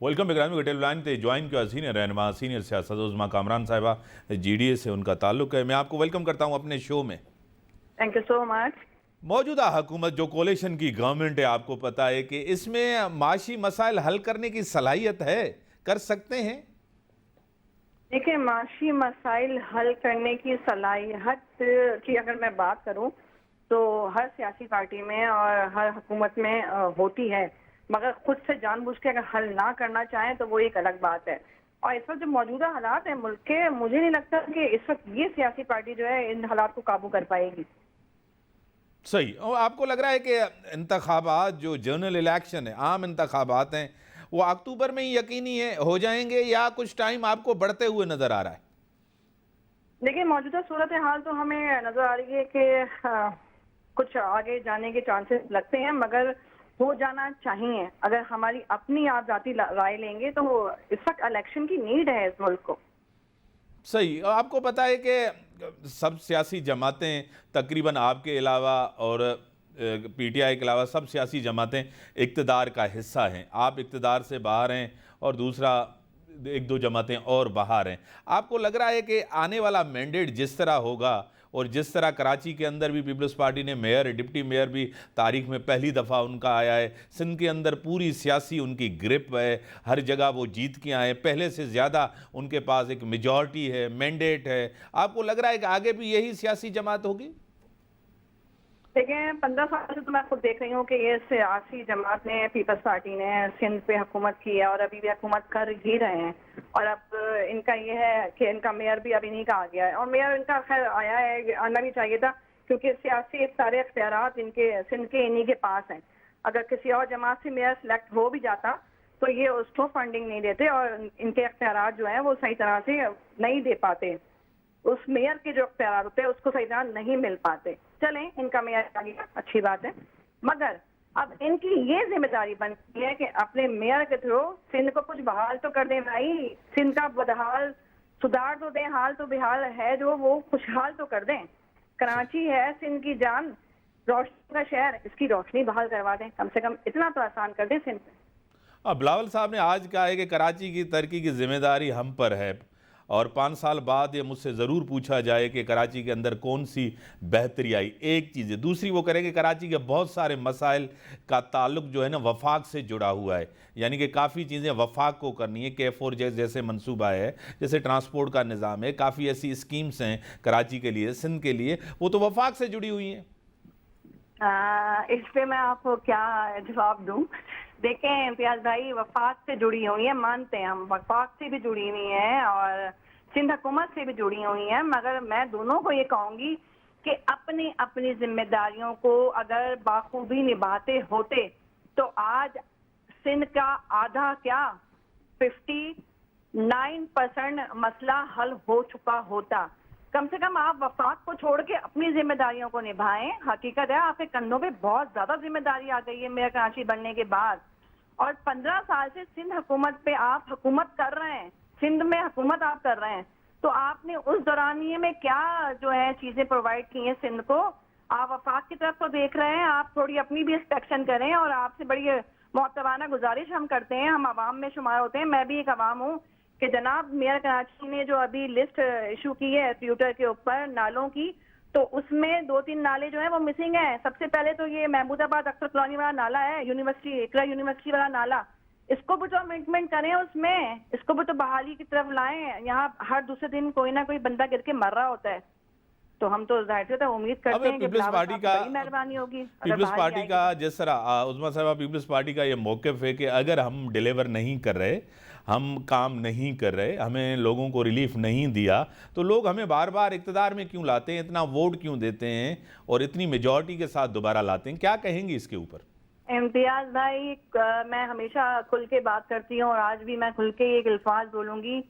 Welcome बिग्रामी tell line ते join किया senior रहनुमा senior सियासत उज़्मा कामरान साहिबा GDA से उनका ताल्लुक है। मैं आपको वेलकम करता हूं अपने शो में। Thank you so much. मौजूदा हुकूमत जो कोalition की गवर्नमेंट है, आपको पता है कि इसमें माशी मसाइल हल करने की सलाहियत है, कर सकते हैं? देखिए, माशी मसाइल हल करने की सलाहियत की अगर मैं बात करूं तो हर सियासी पार्टी में और हर हुकूमत में होती है, मगर खुद से जानबूझ के अगर हल ना करना चाहें तो वो एक अलग बात है। और इस वक्त जो मौजूदा हालात है मुल्क के, मुझे नहीं लगता कि इस वक्त ये सियासी पार्टी जो है इन हालात को काबू कर पाएगी। सही। और आपको लग रहा है कि इंतखाबात जो जनरल इलेक्शन है, आम इंतखाबात हैं, वो अक्टूबर में ही यकीनी है हो जाएंगे या कुछ टाइम आपको बढ़ते हुए नजर आ रहा है? देखिए, मौजूदा सूरत हाल तो हमें नजर आ रही है कि कुछ आगे जाने के चांसेस लगते हैं, मगर हो जाना चाहिए। अगर हमारी अपनी आप जाती राय लेंगे तो इस वक्त इलेक्शन की नीड है इस मुल्क को। सही। और आपको पता है कि सब सियासी जमातें तकरीबन आपके अलावा और PTI के अलावा सब सियासी जमातें इक़्तिदार का हिस्सा हैं। आप इक़्तिदार से बाहर हैं और दूसरा एक दो जमातें और बाहर हैं। आपको लग रहा है कि आने वाला मैंडेट जिस तरह होगा और जिस तरह कराची के अंदर भी पीपल्स पार्टी ने मेयर डिप्टी मेयर भी तारीख में पहली दफ़ा उनका आया है, सिंध के अंदर पूरी सियासी उनकी ग्रिप है, हर जगह वो जीत के आए, पहले से ज़्यादा उनके पास एक मेजॉरिटी है, मैंडेट है, आपको लग रहा है कि आगे भी यही सियासी जमात होगी? देखिए, 15 साल से तो मैं खुद देख रही हूँ कि ये सियासी जमात ने, पीपल्स पार्टी ने सिंध पे हुकूमत की है और अभी भी हुकूमत कर ही रहे हैं। और अब इनका ये है कि इनका मेयर भी अभी नहीं कहा गया है, और मेयर इनका खैर आया है, आना भी चाहिए था, क्योंकि सियासी सारे इख्तियारात इनके सिंध के इन्हीं के पास हैं। अगर किसी और जमात से मेयर सेलेक्ट हो भी जाता तो ये उसको फंडिंग नहीं देते और इनके इख्तियारात जो है वो सही तरह से नहीं दे पाते। उस मेयर के जो इख्तियार होते हैं उसको सही तरह नहीं मिल पाते। चलें, इनका मेयर आ गया, अच्छी बात है, मगर अब इनकी ये जिम्मेदारी बनती है कि अपने मेयर के थ्रू सिंध को कुछ बहाल तो कर दें। भाई, सिंध का बदहाल सुधार तो दें, हाल तो बेहाल है जो, वो खुशहाल तो कर दें। कराची है सिंध की जान, रोशनी का शहर, इसकी रोशनी बहाल करवा दें, कम से कम इतना तो आसान कर दें सिंध में। अब बिलावल साहब ने आज कहा है कि कराची की तरक्की की जिम्मेदारी हम पर है और 5 साल बाद ये मुझसे ज़रूर पूछा जाए कि कराची के अंदर कौन सी बेहतरी आई। एक चीज़ है। दूसरी वो करें कि कराची के बहुत सारे मसाइल का ताल्लुक जो है ना वफाक से जुड़ा हुआ है, यानी कि काफ़ी चीज़ें वफाक को करनी है। K4 जैसे मंसूबा है, जैसे ट्रांसपोर्ट का निज़ाम है, काफ़ी ऐसी स्कीम्स हैं कराची के लिए, सिंध के लिए, वो तो वफाक से जुड़ी हुई हैं। इस पे मैं आपको क्या जवाब दूं। देखें इम्तियाज भाई, वफाक से जुड़ी हुई है, मानते हैं हम, वफाक से भी जुड़ी हुई है और सिंध हुकूमत से भी जुड़ी हुई है, मगर मैं दोनों को ये कहूंगी कि अपनी अपनी जिम्मेदारियों को अगर बाखूबी निभाते होते तो आज सिंध का आधा क्या 59% मसला हल हो चुका होता। कम से कम आप वफाक को छोड़ के अपनी जिम्मेदारियों को निभाएं। हकीकत है आपके कंधों पे बहुत ज्यादा जिम्मेदारी आ गई है मेयर कराची बनने के बाद, और 15 साल से सिंध हुकूमत पे आप हुकूमत कर रहे हैं, सिंध में हुकूमत आप कर रहे हैं, तो आपने उस दौरानिए में क्या जो है चीजें प्रोवाइड की हैं सिंध को। आप वफाक की तरफ तो देख रहे हैं, आप थोड़ी अपनी भी इंस्पेक्शन करें। और आपसे बड़ी मोहतबाना गुजारिश हम करते हैं, हम आवाम में शुमार होते हैं, मैं भी एक आवाम हूँ, कि जनाब मेयर कराची ने जो अभी लिस्ट इशू की है ट्विटर के ऊपर नालों की, तो उसमें 2-3 नाले जो है वो मिसिंग है। सबसे पहले तो ये महमूदाबाद अख्तर कॉलोनी वाला नाला है, यूनिवर्सिटी इकरा यूनिवर्सिटी वाला नाला, इसको भी तो अमेंडमेंट करें, उसमें इसको भी तो बहाली की तरफ लाएं। यहाँ हर दूसरे दिन कोई ना कोई बंदा गिर के मर रहा होता है, तो हम तो जाहिर से उम्मीद करते हैं कि पीपल्स पार्टी का मेहरबानी होगी। पीपल्स पार्टी का जिस तरह उस्मा साहब, पीपल्स पार्टी का ये मौक़िफ़ है कि अगर हम डिलीवर नहीं कर रहे, हम काम नहीं कर रहे, हमें लोगों को रिलीफ नहीं दिया, तो लोग हमें बार बार इक़्तिदार में क्यों लाते हैं, इतना वोट क्यों देते हैं और इतनी मेजॉरिटी के साथ दोबारा लाते हैं? क्या कहेंगे इसके ऊपर? इम्तियाज भाई, मैं हमेशा खुल के बात करती हूँ और आज भी मैं खुल के एक अल्फाज बोलूंगी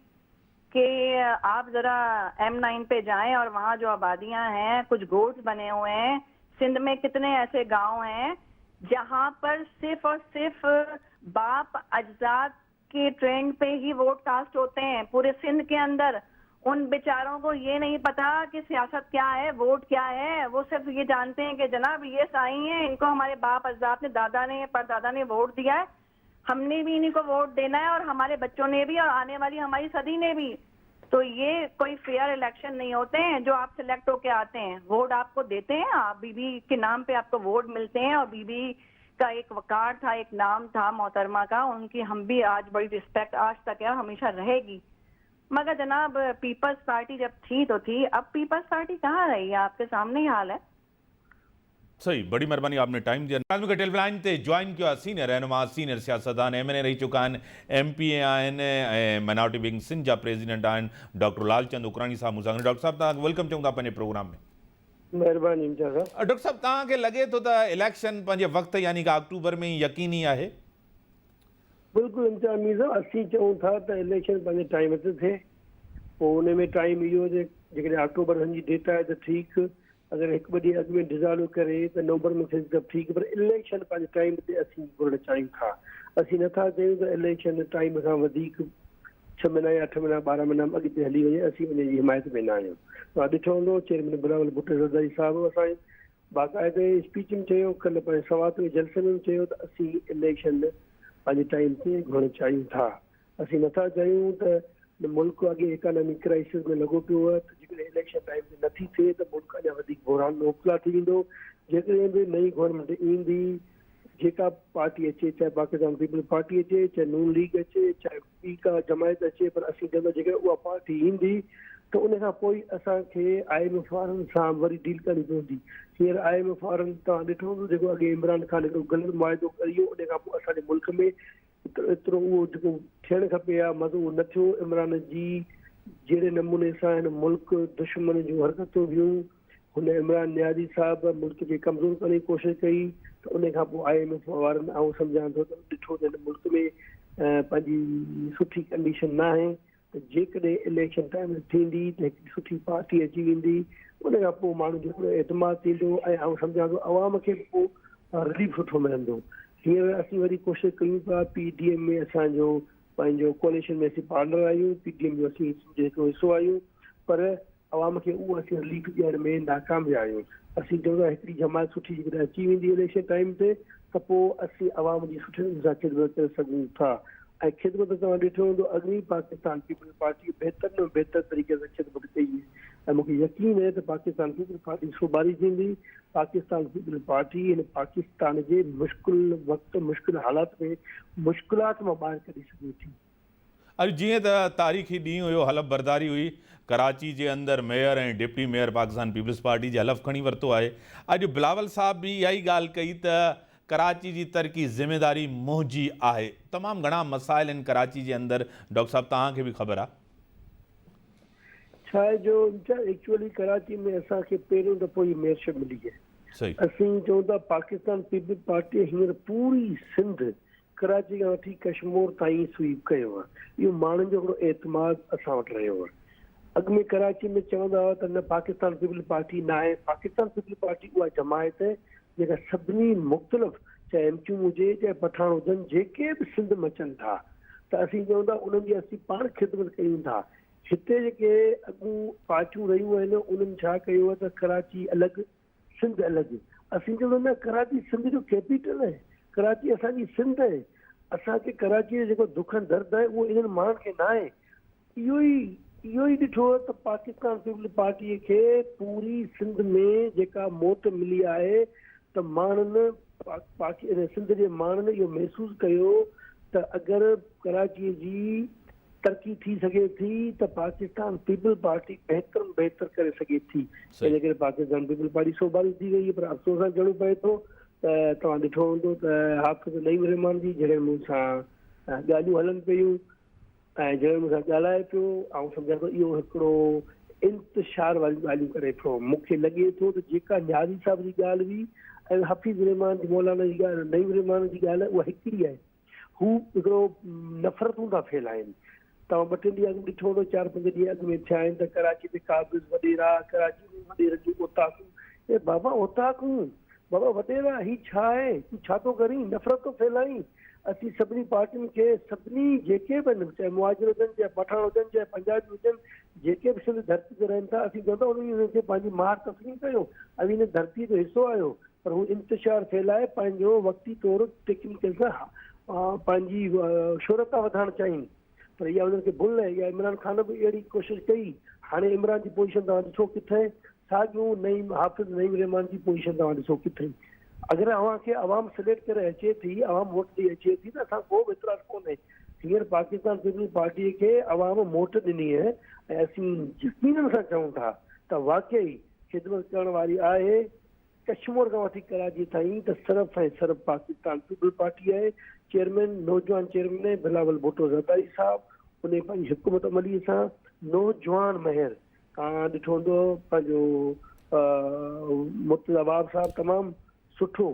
कि आप जरा M9 पे जाएं और वहाँ जो आबादियां हैं, कुछ गोट्स बने हुए हैं, सिंध में कितने ऐसे गांव हैं जहाँ पर सिर्फ और सिर्फ बाप अजदाद के ट्रेंड पे ही वोट कास्ट होते हैं पूरे सिंध के अंदर। उन बेचारों को ये नहीं पता कि सियासत क्या है, वोट क्या है। वो सिर्फ ये जानते हैं कि जनाब ये साई हैं, इनको हमारे बाप अजदाद ने, दादा ने, परदादा ने वोट दिया है, हमने भी इन्हीं को वोट देना है और हमारे बच्चों ने भी और आने वाली हमारी सदी ने भी। तो ये कोई फेयर इलेक्शन नहीं होते हैं जो आप सिलेक्ट होके आते हैं, वोट आपको देते हैं, आप बीबी के नाम पे आपको वोट मिलते हैं। और बीबी का एक वकार था, एक नाम था मोहतरमा का, उनकी हम भी आज बड़ी रिस्पेक्ट आज तक है और हमेशा रहेगी। मगर जनाब पीपल्स पार्टी जब थी तो थी, अब पीपल्स पार्टी कहाँ रही है? आपके सामने ही हाल है। सही, बड़ी मेहरबानी, आपने टाइम दिया। टेलीलाइन ते ज्वाइन किया सीनियर रहनुमा सीनियर सियासतदान MNA रही चुका आहिनि, MPA आहिनि, माइनॉरिटी विंग सिंध जा प्रेसिडेंट आहिनि, डॉक्टर लालचंद उकराणी साहब मूं सां गॾु। डॉक्टर साहब तव्हांखे वेलकम चऊं था पंहिंजे प्रोग्राम में। महिरबानी इम्तियाज़ साहब। डॉक्टर साहब तव्हांखे लॻे थो त इलेक्शन पंहिंजे वक़्तु यानी कि अक्टूबर में ही यकीनी आहे? बिल्कुलु इम्तियाज़ मीर साहब, असीं चऊं था त इलेक्शन पंहिंजे टाइम ते थिए, पोइ हुन में टाइम इहो जेकॾहिं अक्टूबर जी डेट आहे त ठीकु, अगरि हिकु ॿ ॾींहं अॻु में डिज़ॉल्व करे त नवंबर में थिए त ठीकु, पर इलेक्शन पंहिंजे टाइम ते असीं घुरणु चाहियूं था। असीं नथा चाहियूं त इलेक्शन टाइम खां वधीक 6 महीना या 8 महीना 12 महीना अॻिते हली वञे, असीं उन जी हिमायत में न आहियूं। तव्हां ॾिठो हूंदो चेयरमैन बिलावल भुट्टो ज़रदारी साहिबु असांजे बाक़ाइदे स्पीच में चयो, कल्ह पंहिंजे सवात में जलसे में चयो त असीं इलेक्शन पंहिंजे टाइम ते घुरणु चाहियूं था। असीं नथा चाहियूं त मुल्क अॻे इकोनॉमिक क्राइसिस में लॻो पियो आहे, त जेकॾहिं इलेक्शन टाइम ते नथी थिए त मुल्क अञा वधीक बहरान में मुब्तला थी वेंदो। जेकॾहिं बि नई गवर्नमेंट ईंदी, जेका पार्टी अचे, चाहे पाकिस्तान पीपल पार्टी अचे, चाहे नून लीग अचे, चाहे ॿी का जमायत अचे, पर असीं चवंदा जेकॾहिं उहा पार्टी ईंदी त उन खां पोइ असांखे IMF वारनि सां वरी डील करणी पवंदी। हींअर IMF वारनि तव्हां ॾिठो हूंदो जेको अॻे इमरान ख़ान हिकिड़ो ग़लति मुआइदो करियो, उन खां पोइ असांजे मुल्क में एतिरो उहो जेको थियणु खपे आहे मज़ो उहो न थियो। इमरान जी जहिड़े नमूने सां हिन मुल्क दुश्मन जूं हरकतूं हुयूं, हुन इमरान नियाज़ी साहिब मुल्क खे कमज़ोर करण जी कोशिशि कई, त उन खां पोइ IMF वारनि आउं सम्झां थो त ॾिठो त हिन मुल्क में पंहिंजी सुठी कंडीशन न आहे, त जेकॾहिं इलेक्शन टाइम थींदी त हिकिड़ी सुठी पार्टी अची वेंदी, उन खां पोइ माण्हू जो हिकिड़ो एतमाद थींदो ऐं आउं सम्झां थो अवाम खे पोइ रिलीफ सुठो मिलंदो। हींअर असीं वरी कोशिशि कयूं था, PDM में असांजो पंहिंजो कोalition में असीं पार्टनर आहियूं, PDM जो असीं जेको हिसो आहियूं, पर अवाम खे उहो असीं रिलीफ ॾियण में नाकाम विया आहियूं। असीं चऊं था हिकिड़ी जमात सुठी जेकॾहिं अची वेंदी इलेक्शन टाइम ते त पोइ असीं अवाम जी सुठे नमूने सां ख़िदमत करे सघूं था। ऐं ख़िदमत तव्हां ॾिठो हूंदो अॻिली पाकिस्तान पीपल पार्टी बहितर में बहितर तरीक़े सां ख़िदमत कई ऐं मूंखे यकीन आहे त पाकिस्तान पीपल पार्टी सोभारी थींदी। पाकिस्तान पीपल पार्टी हिन पाकिस्तान जे मुश्किल वक़्तु मुश्किल हालात में मुश्किलात मां ॿाहिरि कढी सघे थी। अॼु जीअं त तारीख़ी ॾींहुं हुयो, हलफ़ बरदारी हुई, कराची जे अंदरि मेयर ऐं डिप्टी मेयर पाकिस्तान पीपल्स पार्टी जे हलफ़ खणी वरितो आहे। अॼु बिलावल साहब बि इहा ई ॻाल्हि कई त कराची जी तरक़ी ज़िम्मेदारी मुंहिंजी आहे। तमामु घणा मसाइल आहिनि कराची जे अंदरि, डॉक्टर साहब तव्हांखे बि ख़बर आहे। छा आहे जो एक्चुअली कराची में असांखे पहिरियों दफ़ो ई मेयरशिप मिली आहे। सही, असीं चऊं था पाकिस्तान पीपल पार्टी हींअर पूरी सिंध कराची खां वठी कश्मीर ताईं स्वीप कयो आहे। इहो माण्हुनि जो हिकिड़ो एतमाद असां वटि रहियो आहे। अॻु में कराची में चवंदा हुआ त न पाकिस्तान पीपल पार्टी न आहे। पाकिस्तान पीपल पार्टी उहा जमायत जेका सभिनी मुख़्तलिफ़, चाहे MQ हुजे चाहे पठान हुजनि, जेके बि सिंध में अचनि था, त असीं चऊं था उन्हनि जी असीं पाण ख़िदमत कयूं था। हिते जेके अॻूं पार्टियूं रहियूं आहिनि उन्हनि छा कयो आहे त कराची अलॻि सिंध अलॻि। असीं चवंदा न, कराची सिंध जो कैपिटल आहे, कराची असांजी सिंध आहे। असांखे कराची जो जेको दुख दर्द आहे उहो इन्हनि माण्हुनि खे न आहे। इहो ई ॾिठो त पाकिस्तान पीपल पार्टीअ खे पूरी सिंध में जेका मौत मिली आहे त माण्हुनि सिंध जे माण्हुनि इहो महसूसु कयो त अगरि कराचीअ जी तरक़ी थी सघे थी त पाकिस्तान पीपल पार्टी बहितर में बहितर करे सघे थी। इन करे पाकिस्तान पीपल पार्टी सोभारी थी वई, पर अफ़सोस सां चवणो पए थो त तव्हां ॾिठो हूंदो त हाफ़िज़ नईम रहमान जी जहिड़े मूंसां ॻाल्हियूं हलनि पियूं ऐं जहिड़े मूंसां ॻाल्हाए पियो, ऐं सम्झां थो इहो हिकिड़ो इंतशार वारियूं ॻाल्हियूं करे पियो। मूंखे लॻे थो त जेका न्याज़ी साहिब जी ॻाल्हि हुई ऐं हफ़ीज़ रहमान जी मौलाना जी ॻाल्हि, नईम रहमान जी ॻाल्हि आहे, उहा हिकिड़ी आहे। हू हिकिड़ो नफ़रतूं था फैलाइनि। तव्हां 2-3 ॾींहं अॻु ॾिठो हूंदो, 4-5 ॾींहं अॻु में थिया आहिनि त कराची में क़ाबिज़ वॾेरा, कराची में वॾेरनि जूं ओताकूं। ए बाबा ओताकूं, बाबा वॾेरा, ही छा आहे? तूं छा थो करीं? नफ़रत थो फैलाईं। असीं सभिनी पार्टियुनि खे, सभिनी जेके बि आहिनि, चाहे मुहाजिर हुजनि, चाहे पठान हुजनि, चाहे पंजाबी हुजनि, जेके बि सिंध धरती ते रहनि था, असीं चवंदा उन्हनि खे पंहिंजी मार तस्लीम कयो। अभी हिन धरती जो हिसो आहियो, पर हू इंतशार फैलाए पंहिंजो वक़्ती तौरु टेक्निकल सां पंहिंजी शोहरत था वधाइणु चाहिनि, पर इहा उन्हनि खे भुल आहे। इहा इमरान ख़ान बि अहिड़ी कोशिशि कई। हाणे इमरान जी पोजीशन तव्हां ॾिसो किथे, साॻियूं नईम हाफ़िज़ नईम रहमान जी पोजीशन तव्हां ॾिसो किथे। अगरि अव्हांखे आवाम सिलेक्ट करे अचे थी, आवाम वोट ॾेई अचे थी, त असां को बि एतिराज़ कोन्हे। हींअर पाकिस्तान पीपल्स पार्टीअ खे आवाम वोट ॾिनी आहे ऐं असीं यकीननि सां चऊं था त वाक़ई ख़िदमत करण वारी आहे। कश्मीर खां वठी कराची ताईं त सिर्फ़ु ऐं सिर्फ़ु पाकिस्तान पीपल पार्टी आहे। चेयरमैन नौजवान चेयरमैन आहे बिलावल भुट्टो ज़रदारी साहब, उन पंहिंजी हुकूमत अमलीअ सां नौजवान महर तव्हां ॾिठो हूंदो पंहिंजो मुर्तज़ा वाब साहब तमामु सुठो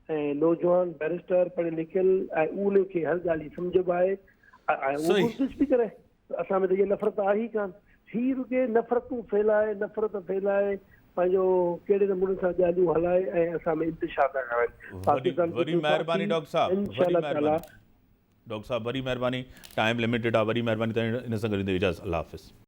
ऐं नौजवान बैरिस्टर पढ़ियल लिखियल ऐं उन खे हर ॻाल्हि जी सम्झ बि आहे ऐं उहो कोशिशि बि करे। असां में त इहा नफ़रत आहे ई कान। ही रुॻे नफ़रतूं फैलाए, नफ़रत फैलाए, पंहिंजो कहिड़े नमूने सां ॻाल्हियूं हलाए ऐं असां में इंतिशा था करनि। पाकिस्तान वरी महिरबानी डॉक्टर साहब, इंशाअल्लाह ताला। डॉक्टर साहब वरी महिरबानी, टाइम लिमिटेड आहे, वरी महिरबानी इन सां गॾु इजाज़त। अल्लाह हाफ़िज़।